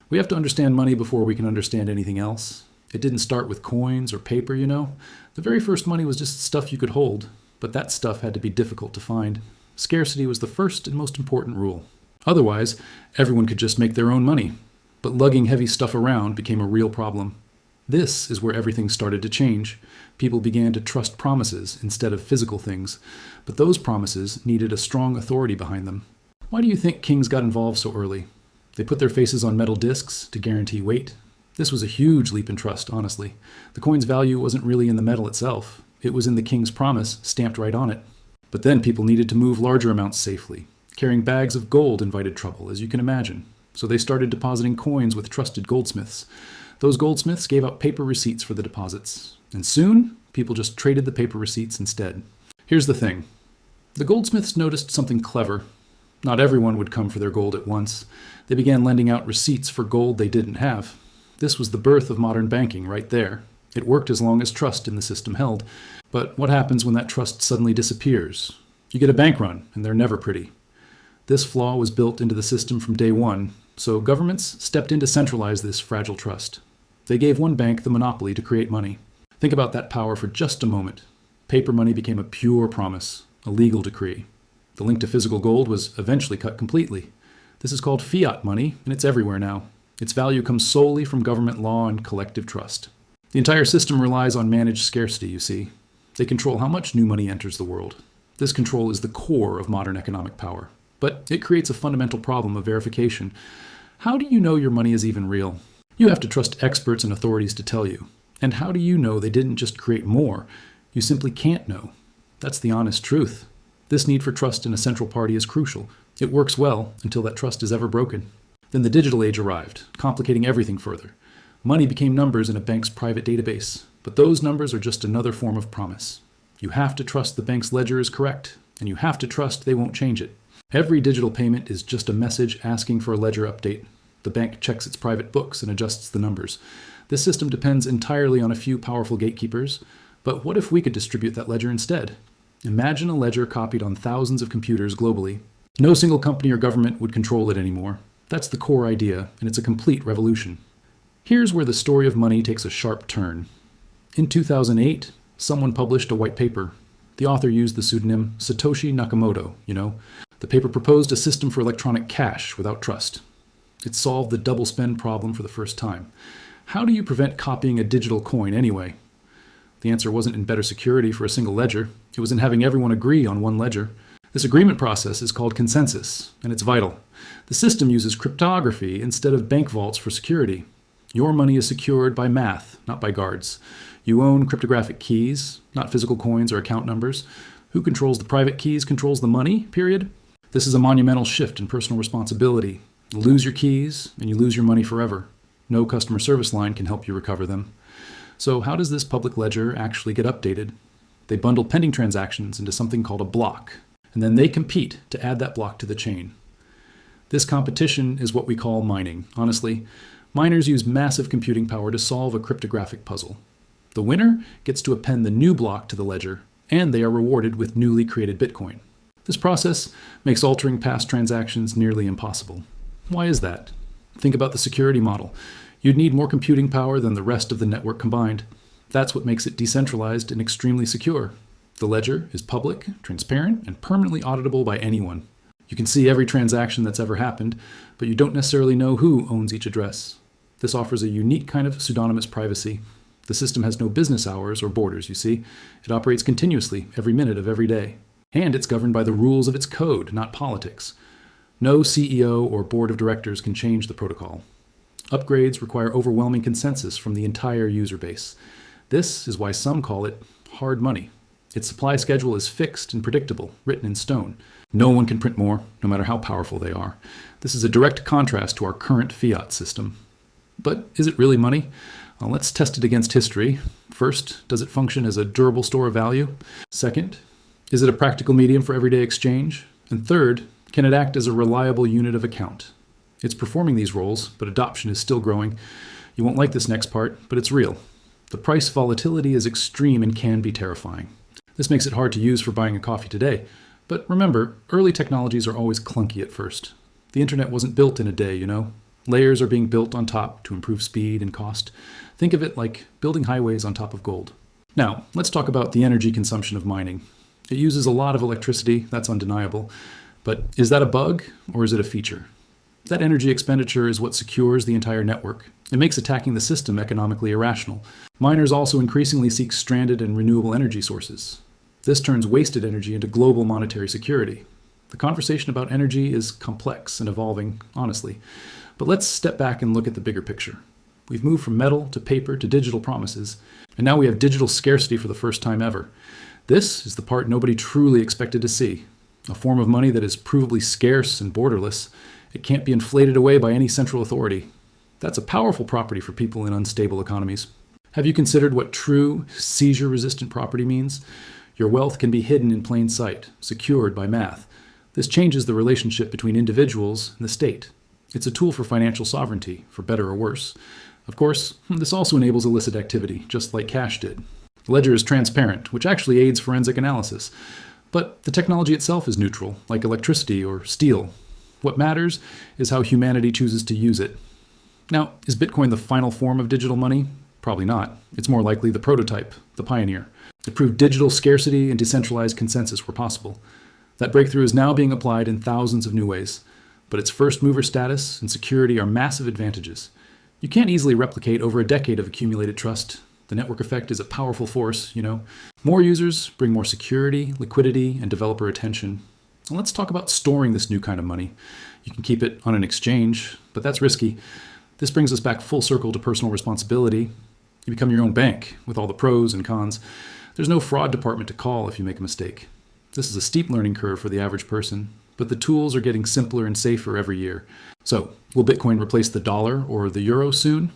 We have to understand money before we can understand anything else. It didn't start with coins or paper, you know. The very first money was just stuff you could hold, but that stuff had to be difficult to find. Scarcity was the first and most important rule. Otherwise, everyone could just make their own money. But lugging heavy stuff around became a real problem. This is where everything started to change. People began to trust promises instead of physical things, but those promises needed a strong authority behind them. Why do you think kings got involved so early? They put their faces on metal discs to guarantee weight. This was a huge leap in trust, honestly. The coin's value wasn't really in the metal itself. It was in the king's promise, stamped right on it. But then people needed to move larger amounts safely. Carrying bags of gold invited trouble, as you can imagine. So they started depositing coins with trusted goldsmiths. Those goldsmiths gave out paper receipts for the deposits. And soon, people just traded the paper receipts instead. Here's the thing. The goldsmiths noticed something clever. Not everyone would come for their gold at once. They began lending out receipts for gold they didn't have. This was the birth of modern banking right there. It worked as long as trust in the system held. But what happens when that trust suddenly disappears? You get a bank run, and they're never pretty. This flaw was built into the system from day one, so governments stepped in to centralize this fragile trust. They gave one bank the monopoly to create money. Think about that power for just a moment. Paper money became a pure promise, a legal decree. The link to physical gold was eventually cut completely. This is called fiat money, and it's everywhere now. Its value comes solely from government law and collective trust. The entire system relies on managed scarcity, you see. They control how much new money enters the world. This control is the core of modern economic power. But it creates a fundamental problem of verification. How do you know your money is even real? You have to trust experts and authorities to tell you. And how do you know they didn't just create more? You simply can't know. That's the honest truth. This need for trust in a central party is crucial. It works well until that trust is ever broken. Then the digital age arrived, complicating everything further. Money became numbers in a bank's private database, but those numbers are just another form of promise. You have to trust the bank's ledger is correct, and you have to trust they won't change it. Every digital payment is just a message asking for a ledger update. The bank checks its private books and adjusts the numbers. This system depends entirely on a few powerful gatekeepers, but what if we could distribute that ledger instead? Imagine a ledger copied on thousands of computers globally. No single company or government would control it anymore. That's the core idea, and it's a complete revolution. Here's where the story of money takes a sharp turn. In 2008, someone published a white paper. The author used the pseudonym Satoshi Nakamoto, The paper proposed a system for electronic cash without trust. It solved the double spend problem for the first time. How do you prevent copying a digital coin anyway? The answer wasn't in better security for a single ledger. It was in having everyone agree on one ledger. This agreement process is called consensus, and it's vital. The system uses cryptography instead of bank vaults for security. Your money is secured by math, not by guards. You own cryptographic keys, not physical coins or account numbers. Who controls the private keys controls the money, period. This is a monumental shift in personal responsibility. You lose your keys, and you lose your money forever. No customer service line can help you recover them. So how does this public ledger actually get updated? They bundle pending transactions into something called a block, and then they compete to add that block to the chain. This competition is what we call mining. Honestly, miners use massive computing power to solve a cryptographic puzzle. The winner gets to append the new block to the ledger, and they are rewarded with newly created Bitcoin. This process makes altering past transactions nearly impossible. Why is that? Think about the security model. You'd need more computing power than the rest of the network combined. That's what makes it decentralized and extremely secure. The ledger is public, transparent, and permanently auditable by anyone. You can see every transaction that's ever happened, but you don't necessarily know who owns each address. This offers a unique kind of pseudonymous privacy. The system has no business hours or borders, you see. It operates continuously, every minute of every day. And it's governed by the rules of its code, not politics. No CEO or board of directors can change the protocol. Upgrades require overwhelming consensus from the entire user base. This is why some call it hard money. Its supply schedule is fixed and predictable, written in stone. No one can print more, no matter how powerful they are. This is a direct contrast to our current fiat system. But is it really money? Well, let's test it against history. First, does it function as a durable store of value? Second, is it a practical medium for everyday exchange? And third, can it act as a reliable unit of account? It's performing these roles, but adoption is still growing. You won't like this next part, but it's real. The price volatility is extreme and can be terrifying. This makes it hard to use for buying a coffee today. But remember, early technologies are always clunky at first. The internet wasn't built in a day, Layers are being built on top to improve speed and cost. Think of it like building highways on top of gold. Now, let's talk about the energy consumption of mining. It uses a lot of electricity, that's undeniable. But is that a bug or is it a feature? That energy expenditure is what secures the entire network. It makes attacking the system economically irrational. Miners also increasingly seek stranded and renewable energy sources. This turns wasted energy into global monetary security. The conversation about energy is complex and evolving, honestly. But let's step back and look at the bigger picture. We've moved from metal to paper to digital promises, and now we have digital scarcity for the first time ever. This is the part nobody truly expected to see. A form of money that is provably scarce and borderless. It can't be inflated away by any central authority. That's a powerful property for people in unstable economies. Have you considered what true, seizure-resistant property means? Your wealth can be hidden in plain sight, secured by math. This changes the relationship between individuals and the state. It's a tool for financial sovereignty, for better or worse. Of course, this also enables illicit activity, just like cash did. The ledger is transparent, which actually aids forensic analysis. But the technology itself is neutral, like electricity or steel. What matters is how humanity chooses to use it. Now, is Bitcoin the final form of digital money? Probably not. It's more likely the prototype, the pioneer. It proved digital scarcity and decentralized consensus were possible. That breakthrough is now being applied in thousands of new ways. But its first mover status and security are massive advantages. You can't easily replicate over a decade of accumulated trust. The network effect is a powerful force, you know. More users bring more security, liquidity, and developer attention. And let's talk about storing this new kind of money. You can keep it on an exchange, but that's risky. This brings us back full circle to personal responsibility. You become your own bank, with all the pros and cons. There's no fraud department to call if you make a mistake. This is a steep learning curve for the average person, but the tools are getting simpler and safer every year. So, will Bitcoin replace the dollar or the euro soon?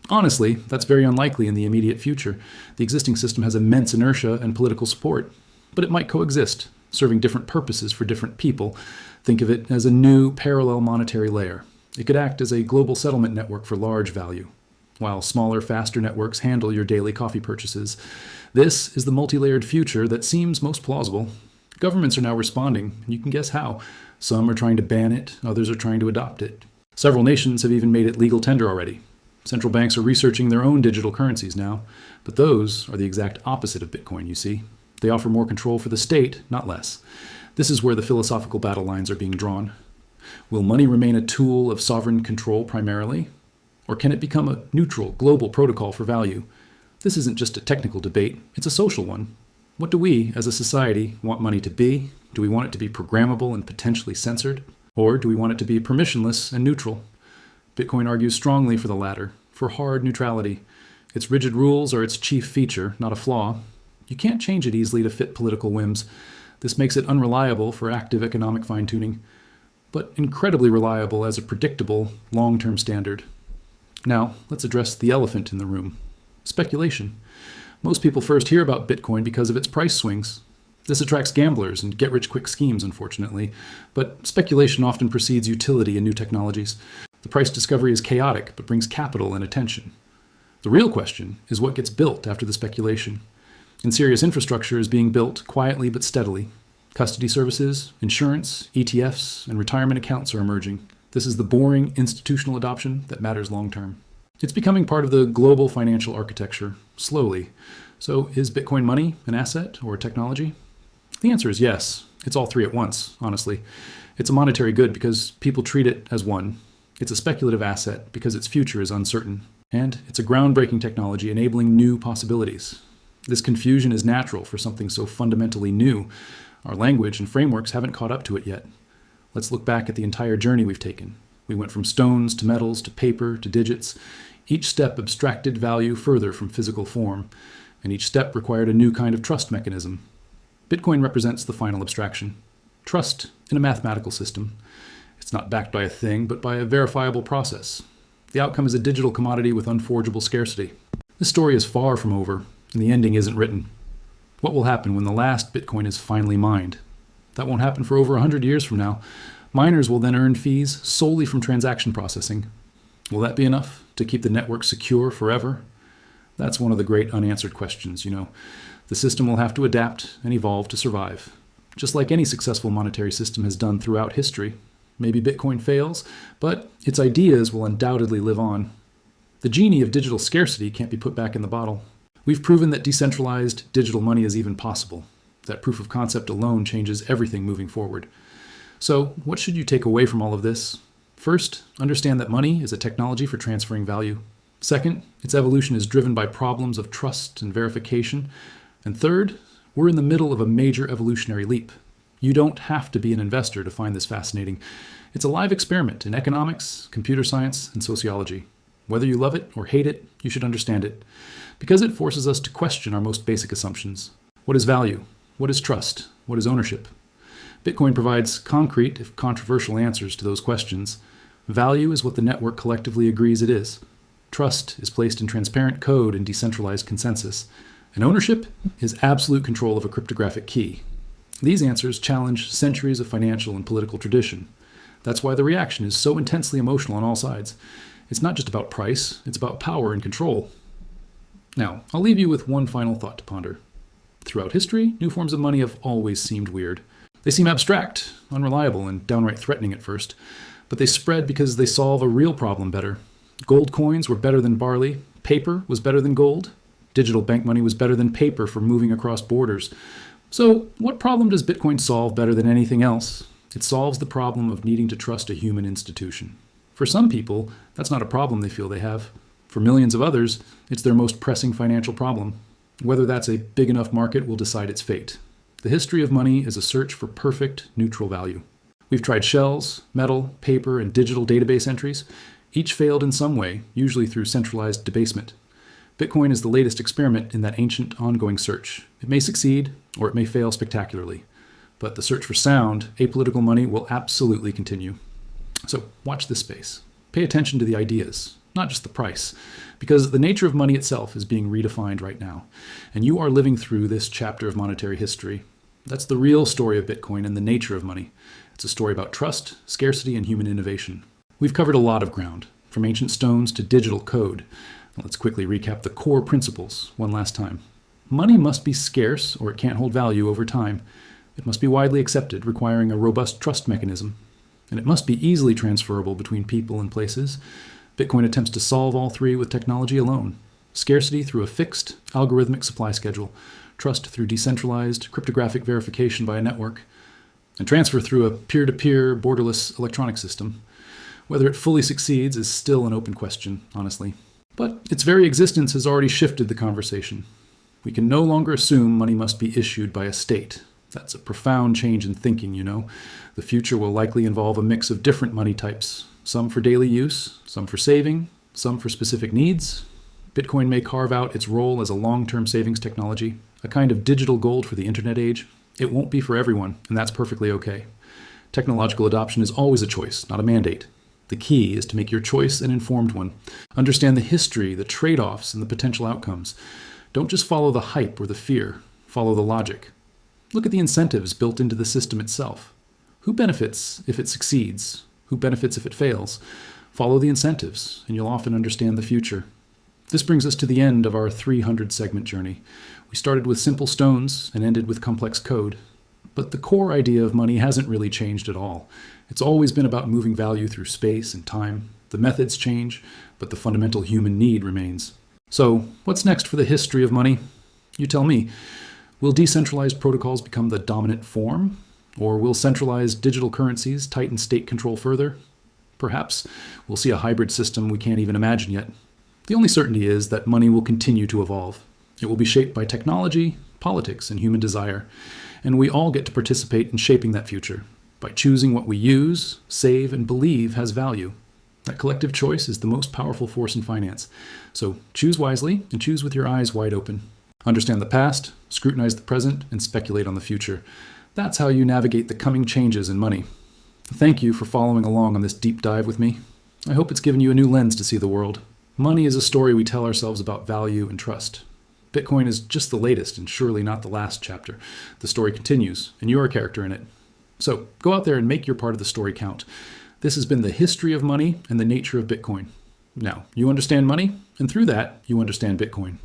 Honestly, that's very unlikely in the immediate future. The existing system has immense inertia and political support, but it might coexist, serving different purposes for different people. Think of it as a new parallel monetary layer. It could act as a global settlement network for large value, while smaller, faster networks handle your daily coffee purchases. This is the multi-layered future that seems most plausible. Governments are now responding, and you can guess how. Some are trying to ban it, others are trying to adopt it. Several nations have even made it legal tender already. Central banks are researching their own digital currencies now, but those are the exact opposite of Bitcoin, you see. They offer more control for the state, not less. This is where the philosophical battle lines are being drawn. Will money remain a tool of sovereign control primarily? Or can it become a neutral, global protocol for value? This isn't just a technical debate, it's a social one. What do we, as a society, want money to be? Do we want it to be programmable and potentially censored? Or do we want it to be permissionless and neutral? Bitcoin argues strongly for the latter, for hard neutrality. Its rigid rules are its chief feature, not a flaw. You can't change it easily to fit political whims. This makes it unreliable for active economic fine-tuning, but incredibly reliable as a predictable, long-term standard. Now, let's address the elephant in the room: speculation. Most people first hear about Bitcoin because of its price swings. This attracts gamblers and get-rich-quick schemes, unfortunately, but speculation often precedes utility in new technologies. The price discovery is chaotic, but brings capital and attention. The real question is what gets built after the speculation. And serious infrastructure is being built quietly but steadily. Custody services, insurance, ETFs, and retirement accounts are emerging. This is the boring institutional adoption that matters long-term. It's becoming part of the global financial architecture, slowly. So is Bitcoin money an asset or a technology? The answer is yes. It's all three at once, honestly. It's a monetary good because people treat it as one. It's a speculative asset because its future is uncertain. And it's a groundbreaking technology enabling new possibilities. This confusion is natural for something so fundamentally new. Our language and frameworks haven't caught up to it yet. Let's look back at the entire journey we've taken. We went from stones to metals to paper to digits. Each step abstracted value further from physical form, and each step required a new kind of trust mechanism. Bitcoin represents the final abstraction. Trust in a mathematical system. It's not backed by a thing, but by a verifiable process. The outcome is a digital commodity with unforgeable scarcity. This story is far from over, and the ending isn't written. What will happen when the last Bitcoin is finally mined? That won't happen for over 100 years from now. Miners will then earn fees solely from transaction processing. Will that be enough to keep the network secure forever? That's one of the great unanswered questions, you know. The system will have to adapt and evolve to survive, just like any successful monetary system has done throughout history. Maybe Bitcoin fails, but its ideas will undoubtedly live on. The genie of digital scarcity can't be put back in the bottle. We've proven that decentralized digital money is even possible. That proof of concept alone changes everything moving forward. So, what should you take away from all of this? First, understand that money is a technology for transferring value. Second, its evolution is driven by problems of trust and verification. And third, we're in the middle of a major evolutionary leap. You don't have to be an investor to find this fascinating. It's a live experiment in economics, computer science, and sociology. Whether you love it or hate it, you should understand it, because it forces us to question our most basic assumptions. What is value? What is trust? What is ownership? Bitcoin provides concrete, if controversial, answers to those questions. Value is what the network collectively agrees it is. Trust is placed in transparent code and decentralized consensus. And ownership is absolute control of a cryptographic key. These answers challenge centuries of financial and political tradition. That's why the reaction is so intensely emotional on all sides. It's not just about price, it's about power and control. Now, I'll leave you with one final thought to ponder. Throughout history, new forms of money have always seemed weird. They seem abstract, unreliable, and downright threatening at first, but they spread because they solve a real problem better. Gold coins were better than barley, paper was better than gold, digital bank money was better than paper for moving across borders. So, what problem does Bitcoin solve better than anything else? It solves the problem of needing to trust a human institution. For some people, that's not a problem they feel they have. For millions of others, it's their most pressing financial problem. Whether that's a big enough market will decide its fate. The history of money is a search for perfect, neutral value. We've tried shells, metal, paper, and digital database entries. Each failed in some way, usually through centralized debasement. Bitcoin is the latest experiment in that ancient, ongoing search. It may succeed, or it may fail spectacularly. But the search for sound, apolitical money will absolutely continue. So watch this space. Pay attention to the ideas, not just the price, because the nature of money itself is being redefined right now. And you are living through this chapter of monetary history. That's the real story of Bitcoin and the nature of money. It's a story about trust, scarcity, and human innovation. We've covered a lot of ground, from ancient stones to digital code. Let's quickly recap the core principles one last time. Money must be scarce or it can't hold value over time. It must be widely accepted, requiring a robust trust mechanism. And it must be easily transferable between people and places. Bitcoin attempts to solve all three with technology alone. Scarcity through a fixed, algorithmic supply schedule. Trust through decentralized, cryptographic verification by a network. And transfer through a peer-to-peer, borderless electronic system. Whether it fully succeeds is still an open question, honestly. But its very existence has already shifted the conversation. We can no longer assume money must be issued by a state. That's a profound change in thinking, you know. The future will likely involve a mix of different money types, some for daily use, some for saving, some for specific needs. Bitcoin may carve out its role as a long-term savings technology, a kind of digital gold for the internet age. It won't be for everyone, and that's perfectly okay. Technological adoption is always a choice, not a mandate. The key is to make your choice an informed one. Understand the history, the trade-offs, and the potential outcomes. Don't just follow the hype or the fear. Follow the logic. Look at the incentives built into the system itself. Who benefits if it succeeds? Who benefits if it fails? Follow the incentives, and you'll often understand the future. This brings us to the end of our 300-segment journey. We started with simple stones and ended with complex code. But the core idea of money hasn't really changed at all. It's always been about moving value through space and time. The methods change, but the fundamental human need remains. So, what's next for the history of money? You tell me. Will decentralized protocols become the dominant form? Or will centralized digital currencies tighten state control further? Perhaps we'll see a hybrid system we can't even imagine yet. The only certainty is that money will continue to evolve. It will be shaped by technology, politics, and human desire. And we all get to participate in shaping that future by choosing what we use, save, and believe has value. That collective choice is the most powerful force in finance. So choose wisely and choose with your eyes wide open. Understand the past, scrutinize the present, and speculate on the future. That's how you navigate the coming changes in money. Thank you for following along on this deep dive with me. I hope it's given you a new lens to see the world. Money is a story we tell ourselves about value and trust. Bitcoin is just the latest and surely not the last chapter. The story continues, and you're a character in it. So go out there and make your part of the story count. This has been the history of money and the nature of Bitcoin. Now, you understand money, and through that, you understand Bitcoin.